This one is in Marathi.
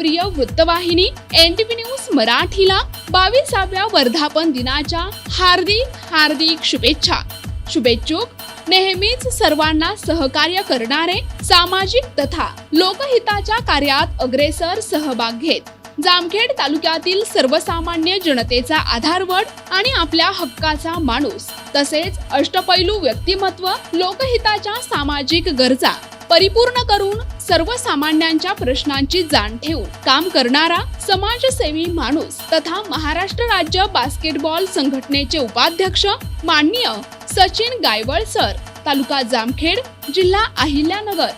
लोकप्रिय वृत्तवाहिनी NTV न्यूज मराठीला 22व्या वर्धापन दिनाच्या हार्दिक शुभेच्छा। शुभेच्छुक नेहमीच सर्वांना सहकार्य करणारे, सामाजिक तथा लोकहिताच्या कार्यात अग्रेसर सहभाग घेत जामखेड तालुक्यातील सर्वसामान्य जनतेचा आधारवड आणि आपल्या हक्काचा माणूस, तसेच अष्टपैलू व्यक्तिमत्व, लोकहिताच्या सामाजिक गरजा परिपूर्ण करून सर्वसामान्यांच्या प्रश्नांची जाण ठेवून काम करणारा समाजसेवी माणूस तथा महाराष्ट्र राज्य बास्केटबॉल संघटनेचे उपाध्यक्ष माननीय सचिन गायवळ सर, तालुका जामखेड, जिल्हा अहिल्यानगर